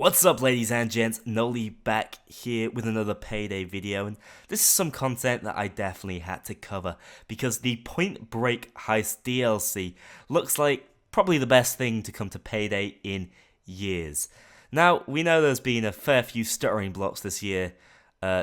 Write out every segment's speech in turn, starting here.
What's up, ladies and gents? Noli back here with another Payday video, and this is some content that I definitely had to cover because the Point Break Heist DLC looks like probably the best thing to come to Payday in years. Now, we know there's been a fair few stuttering blocks this year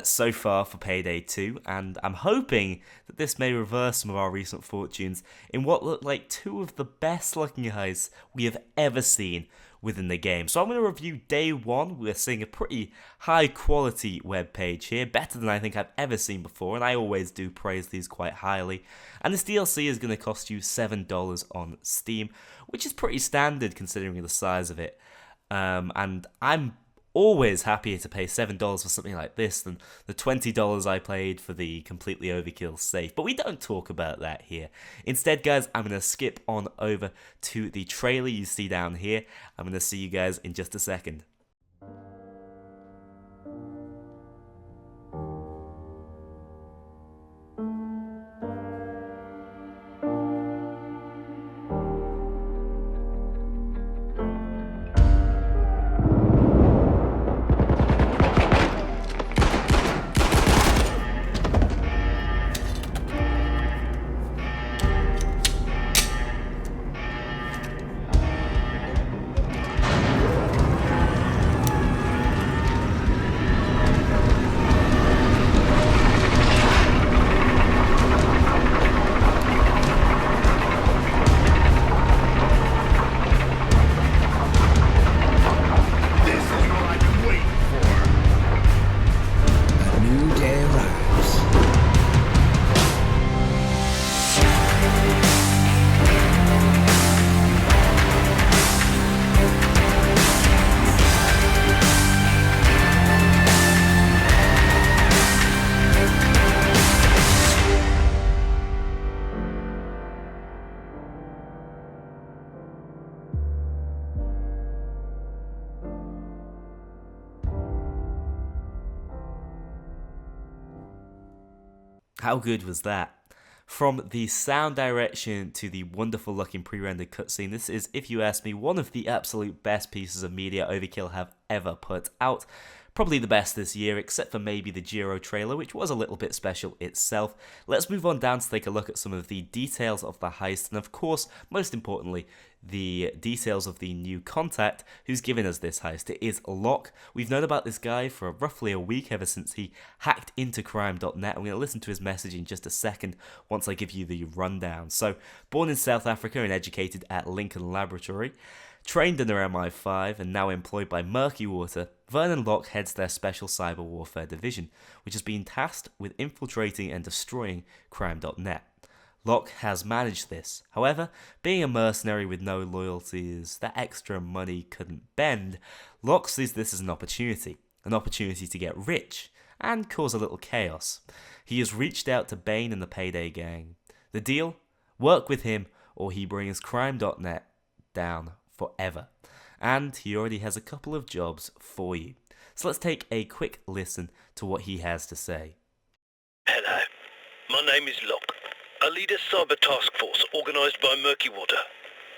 so far for Payday 2, and I'm hoping that this may reverse some of our recent fortunes in what look like two of the best looking heists we have ever seen within the game. So I'm going to review day one. We're seeing a pretty high quality web page here, better than I think I've ever seen before, and I always do praise these quite highly. And this DLC is going to cost you $7 on Steam, which is pretty standard considering the size of it. And I'm always happier to pay $7 for something like this than the $20 I paid for the completely overkill safe. But we don't talk about that here. Instead, guys, I'm going to skip on over to the trailer you see down here. I'm going to see you guys in just a second. How good was that? From the sound direction to the wonderful looking pre-rendered cutscene, this is, if you ask me, one of the absolute best pieces of media Overkill have ever put out. Probably the best this year, except for maybe the Giro trailer, which was a little bit special itself. Let's move on down to take a look at some of the details of the heist, and of course, most importantly, the details of the new contact who's given us this heist. It is Locke. We've known about this guy for roughly a week, ever since he hacked into crime.net. I'm going to listen to his message in just a second once I give you the rundown. So, born in South Africa and educated at Lincoln Laboratory, trained under MI5 and now employed by Murky Water, Vernon Locke heads their special cyber warfare division, which has been tasked with infiltrating and destroying crime.net. Locke has managed this. However, being a mercenary with no loyalties that extra money couldn't bend, Locke sees this as an opportunity to get rich and cause a little chaos. He has reached out to Bane and the Payday gang. The deal? Work with him or he brings crime.net down forever. And he already has a couple of jobs for you. So let's take a quick listen to what he has to say. Hello, my name is Locke. I lead a cyber task force organised by Murky Water.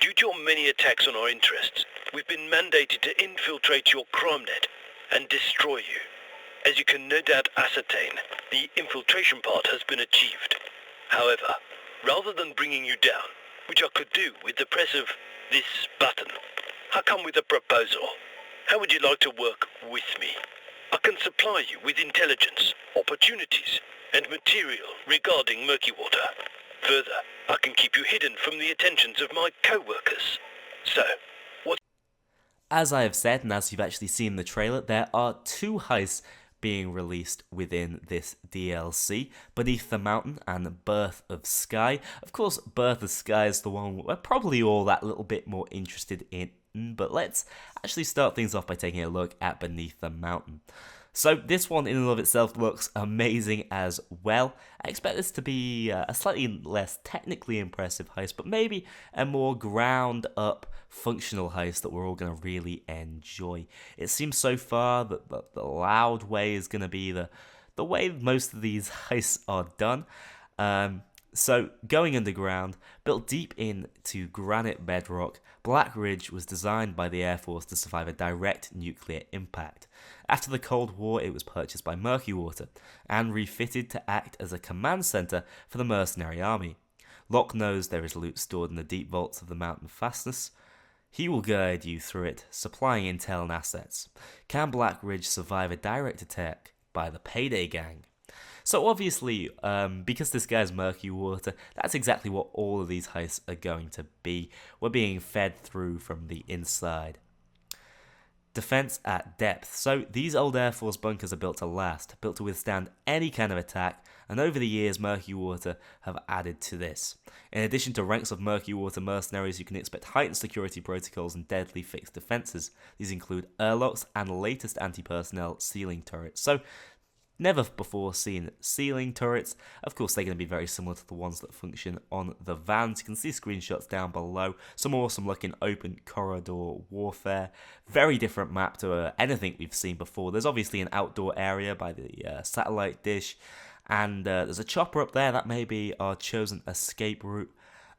Due to your many attacks on our interests, we've been mandated to infiltrate your crime net and destroy you. As you can no doubt ascertain, the infiltration part has been achieved. However, rather than bringing you down, which I could do with the press of this button, I come with a proposal. How would you like to work with me? I can supply you with intelligence, opportunities, and material regarding Murky Water. Further, I can keep you hidden from the attentions of my co-workers. So, what? As I have said, and as you've actually seen in the trailer, there are two heists being released within this DLC, Beneath the Mountain and Birth of Sky. Of course, Birth of Sky is the one we're probably all that little bit more interested in, but let's actually start things off by taking a look at Beneath the Mountain. So this one in and of itself looks amazing as well. I expect this to be a slightly less technically impressive heist, but maybe a more ground up functional heist that we're all going to really enjoy. It seems so far that the loud way is going to be the way most of these heists are done. So, going underground, built deep into granite bedrock, Black Ridge was designed by the Air Force to survive a direct nuclear impact. After the Cold War, it was purchased by Murky Water and refitted to act as a command center for the mercenary army. Locke knows there is loot stored in the deep vaults of the mountain fastness. He will guide you through it, supplying intel and assets. Can Black Ridge survive a direct attack by the Payday gang? So obviously, because this guy's Murky Water, that's exactly what all of these heists are going to be. We're being fed through from the inside. Defense at depth. So these old Air Force bunkers are built to last, built to withstand any kind of attack, and over the years Murky Water have added to this. In addition to ranks of Murky Water mercenaries, you can expect heightened security protocols and deadly fixed defenses. These include airlocks and latest anti-personnel ceiling turrets. So never before seen ceiling turrets. Of course, they're going to be very similar to the ones that function on the vans. You can see screenshots down below. Some awesome looking open corridor warfare. Very different map to anything we've seen before. There's obviously an outdoor area by the satellite dish. And there's a chopper up there. That may be our chosen escape route.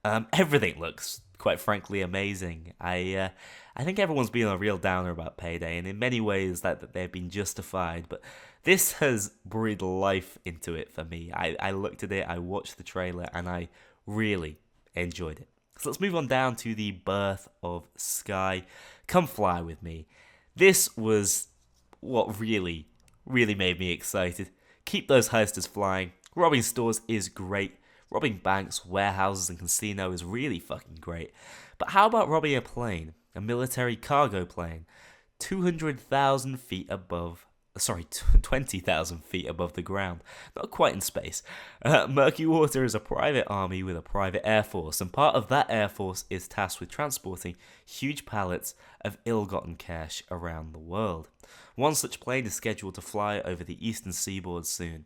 Everything looks, quite frankly, amazing. I think everyone's been a real downer about Payday, and in many ways that they've been justified. But this has breathed life into it for me. I looked at it, I watched the trailer, and I really enjoyed it. So let's move on down to the birth of Sky. Come fly with me. This was what really made me excited. Keep those heisters flying. Robbing stores is great. Robbing banks, warehouses, and casino is really fucking great. But how about robbing a plane? A military cargo plane? 200,000 feet above... Sorry, 20,000 feet above the ground. Not quite in space. Murky Water is a private army with a private air force, and part of that air force is tasked with transporting huge pallets of ill-gotten cash around the world. One such plane is scheduled to fly over the eastern seaboard soon.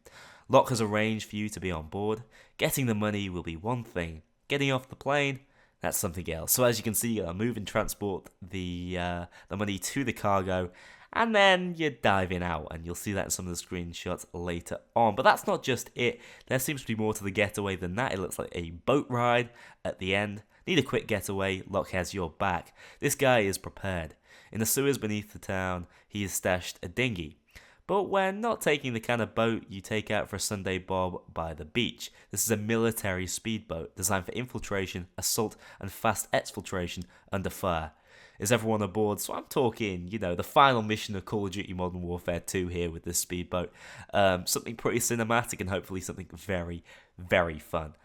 Locke has arranged for you to be on board. Getting the money will be one thing. Getting off the plane, that's something else. So as you can see, you move and transport the money to the cargo, and then you're diving out, and you'll see that in some of the screenshots later on. But that's not just it. There seems to be more to the getaway than that. It looks like a boat ride at the end. Need a quick getaway? Locke has your back. This guy is prepared. In the sewers beneath the town, he has stashed a dinghy. But we're not taking the kind of boat you take out for a Sunday bob by the beach. This is a military speedboat designed for infiltration, assault, and fast exfiltration under fire. Is everyone aboard? So I'm talking, the final mission of Call of Duty Modern Warfare 2 here with this speedboat. Something pretty cinematic and hopefully something very, very fun.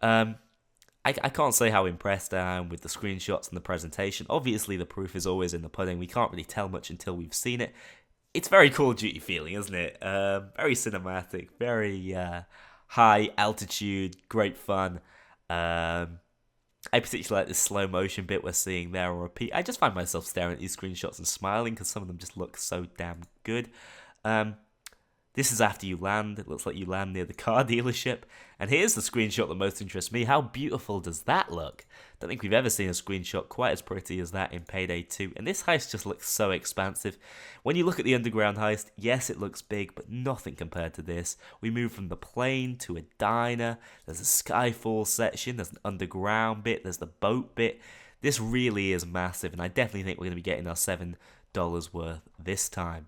I can't say how impressed I am with the screenshots and the presentation. Obviously, the proof is always in the pudding. We can't really tell much until we've seen it. It's very Call of Duty feeling, isn't it? Very cinematic, very high altitude, great fun. I particularly like this slow motion bit we're seeing there on repeat. I just find myself staring at these screenshots and smiling because some of them just look so damn good. This is after you land. It looks like you land near the car dealership. And here's the screenshot that most interests me. How beautiful does that look? Don't think we've ever seen a screenshot quite as pretty as that in Payday 2. And this heist just looks so expansive. When you look at the underground heist, yes, it looks big, but nothing compared to this. We move from the plane to a diner. There's a Skyfall section. There's an underground bit. There's the boat bit. This really is massive. And I definitely think we're going to be getting our $7 worth this time.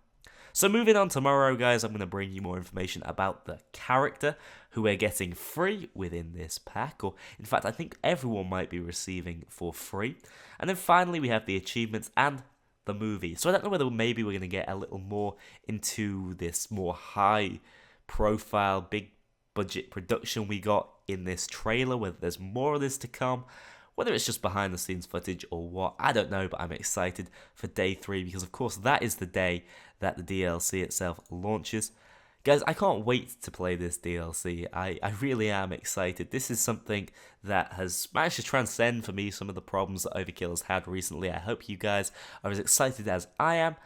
So moving on tomorrow, guys, I'm going to bring you more information about the character who we're getting free within this pack, or in fact, I think everyone might be receiving for free. And then finally, we have the achievements and the movie. So I don't know whether maybe we're going to get a little more into this more high-profile, big-budget production we got in this trailer, whether there's more of this to come. Whether it's just behind the scenes footage or what, I don't know, but I'm excited for day 3 because, of course, that is the day that the DLC itself launches. Guys, I can't wait to play this DLC. I really am excited. This is something that has managed to transcend for me some of the problems that Overkill has had recently. I hope you guys are as excited as I am.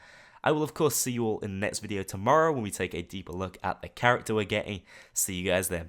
I will, of course, see you all in the next video tomorrow when we take a deeper look at the character we're getting. See you guys then.